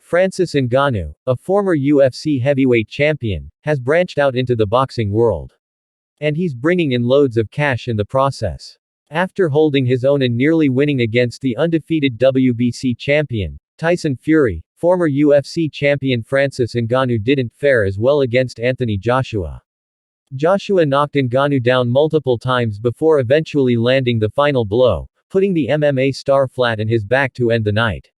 Francis Ngannou, a former UFC Heavyweight Champion, has branched out into the boxing world. And he's bringing in loads of cash in the process. After holding his own and nearly winning against the undefeated WBC champion, Tyson Fury, former UFC champion Francis Ngannou didn't fare as well against Anthony Joshua. Joshua knocked Ngannou down multiple times before eventually landing the final blow, putting the MMA star flat on his back to end the night.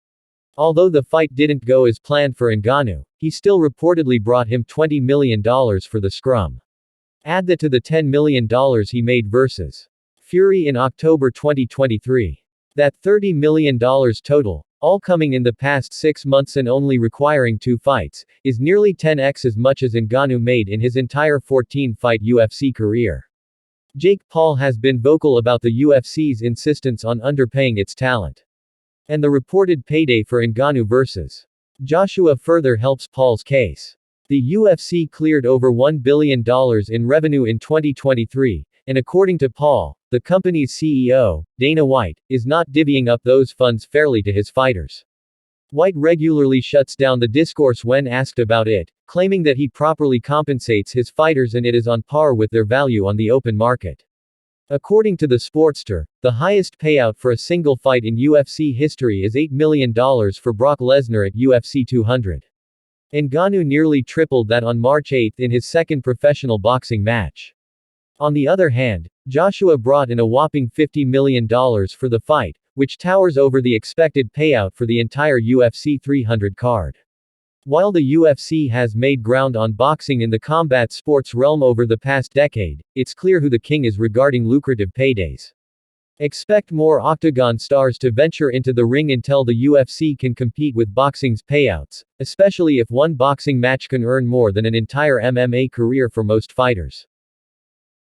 Although the fight didn't go as planned for Ngannou, he still reportedly brought him $20 million for the scrum. Add that to the $10 million he made versus Fury in October 2023. That $30 million total, all coming in the past 6 months and only requiring 2 fights, is nearly 10x as much as Ngannou made in his entire 14-fight UFC career. Jake Paul has been vocal about the UFC's insistence on underpaying its talent. And the reported payday for Ngannou vs. Joshua further helps Paul's case. The UFC cleared over $1 billion in revenue in 2023, and according to Paul, the company's CEO, Dana White, is not divvying up those funds fairly to his fighters. White regularly shuts down the discourse when asked about it, claiming that he properly compensates his fighters and it is on par with their value on the open market. According to the Sportster, the highest payout for a single fight in UFC history is $8 million for Brock Lesnar at UFC 200. Ngannou nearly tripled that on March 8 in his second professional boxing match. On the other hand, Joshua brought in a whopping $50 million for the fight, which towers over the expected payout for the entire UFC 300 card. While the UFC has made ground on boxing in the combat sports realm over the past decade, it's clear who the king is regarding lucrative paydays. Expect more octagon stars to venture into the ring until the UFC can compete with boxing's payouts, especially if one boxing match can earn more than an entire MMA career for most fighters.